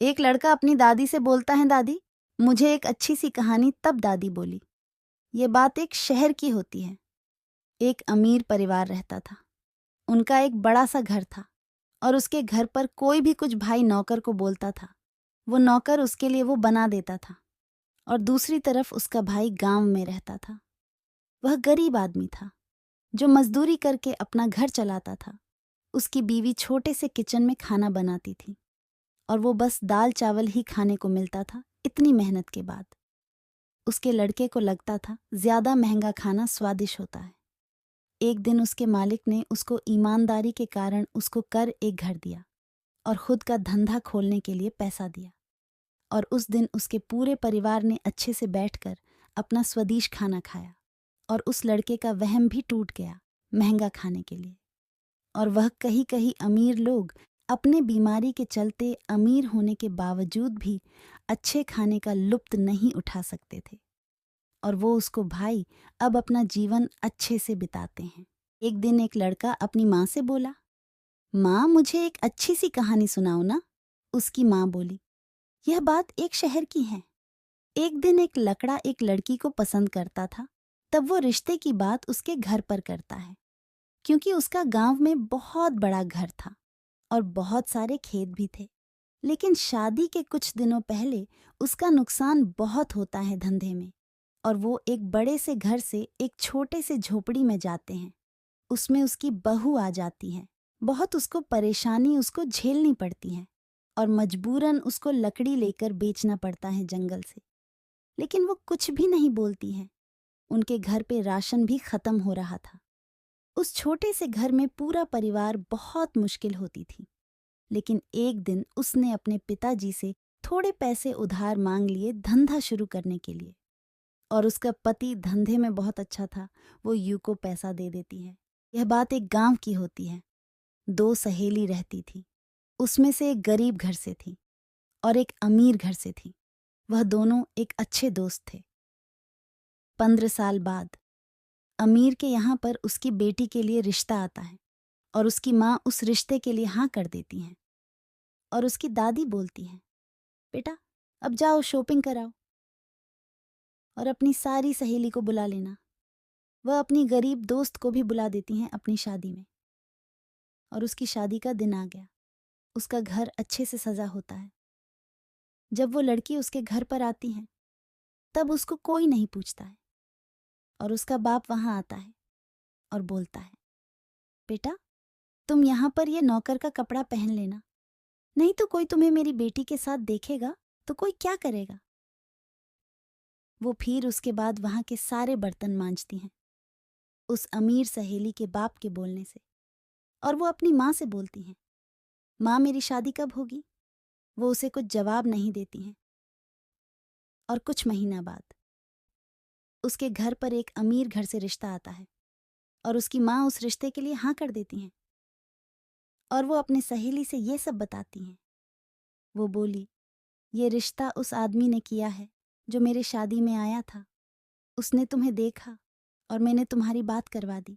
एक लड़का अपनी दादी से बोलता है, दादी मुझे एक अच्छी सी कहानी। तब दादी बोली, ये बात एक शहर की होती है। एक अमीर परिवार रहता था। उनका एक बड़ा सा घर था और उसके घर पर कोई भी कुछ भाई नौकर को बोलता था, वो नौकर उसके लिए वो बना देता था। और दूसरी तरफ उसका भाई गांव में रहता था। वह गरीब आदमी था जो मजदूरी करके अपना घर चलाता था। उसकी बीवी छोटे से किचन में खाना बनाती थी और वो बस दाल चावल ही खाने को मिलता था। इतनी मेहनत के बाद उसके लड़के को लगता था ज्यादा महंगा खाना स्वादिष्ट होता है। एक दिन उसके मालिक ने उसको ईमानदारी के कारण उसको कर एक घर दिया और खुद का धंधा खोलने के लिए पैसा दिया। और उस दिन उसके पूरे परिवार ने अच्छे से बैठकर अपना स्वदेश खाना खाया और उस लड़के का वहम भी टूट गया महंगा खाने के लिए। और वह कहीं कहीं अमीर लोग अपने बीमारी के चलते अमीर होने के बावजूद भी अच्छे खाने का लुत्फ नहीं उठा सकते थे। और वो उसको भाई अब अपना जीवन अच्छे से बिताते हैं। एक दिन एक लड़का अपनी माँ से बोला, माँ मुझे एक अच्छी सी कहानी सुनाओ ना। उसकी माँ बोली, यह बात एक शहर की है। एक दिन एक लकड़ा एक लड़की को पसंद करता था। तब वो रिश्ते की बात उसके घर पर करता है, क्योंकि उसका गांव में बहुत बड़ा घर था और बहुत सारे खेत भी थे। लेकिन शादी के कुछ दिनों पहले उसका नुकसान बहुत होता है धंधे में और वो एक बड़े से घर से एक छोटे से झोपड़ी में जाते हैं। उसमें उसकी बहू आ जाती है। बहुत उसको परेशानी उसको झेलनी पड़ती है और मजबूरन उसको लकड़ी लेकर बेचना पड़ता है जंगल से। लेकिन वो कुछ भी नहीं बोलती है। उनके घर पे राशन भी खत्म हो रहा था। उस छोटे से घर में पूरा परिवार बहुत मुश्किल होती थी। लेकिन एक दिन उसने अपने पिताजी से थोड़े पैसे उधार मांग लिए धंधा शुरू करने के लिए। और उसका पति धंधे में बहुत अच्छा था, वो यू को पैसा दे देती है। यह बात एक गांव की होती है। दो सहेली रहती थी। उसमें से एक गरीब घर से थी और एक अमीर घर से थी। वह दोनों एक अच्छे दोस्त थे। 15 साल बाद अमीर के यहाँ पर उसकी बेटी के लिए रिश्ता आता है और उसकी माँ उस रिश्ते के लिए हाँ कर देती हैं। और उसकी दादी बोलती हैं, बेटा अब जाओ शॉपिंग कराओ और अपनी सारी सहेली को बुला लेना। वह अपनी गरीब दोस्त को भी बुला देती हैं अपनी शादी में। और उसकी शादी का दिन आ गया। उसका घर अच्छे से सजा होता है। जब वो लड़की उसके घर पर आती है तब उसको कोई नहीं पूछता है और उसका बाप वहां आता है और बोलता है, बेटा तुम यहाँ पर ये नौकर का कपड़ा पहन लेना, नहीं तो कोई तुम्हें मेरी बेटी के साथ देखेगा तो कोई क्या करेगा। वो फिर उसके बाद वहां के सारे बर्तन मांजती हैं उस अमीर सहेली के बाप के बोलने से। और वो अपनी माँ से बोलती हैं, माँ मेरी शादी कब होगी। वो उसे कुछ जवाब नहीं देती हैं। और कुछ महीना बाद उसके घर पर एक अमीर घर से रिश्ता आता है और उसकी माँ उस रिश्ते के लिए हाँ कर देती हैं। और वो अपनी सहेली से ये सब बताती हैं। वो बोली, ये रिश्ता उस आदमी ने किया है जो मेरे शादी में आया था। उसने तुम्हें देखा और मैंने तुम्हारी बात करवा दी।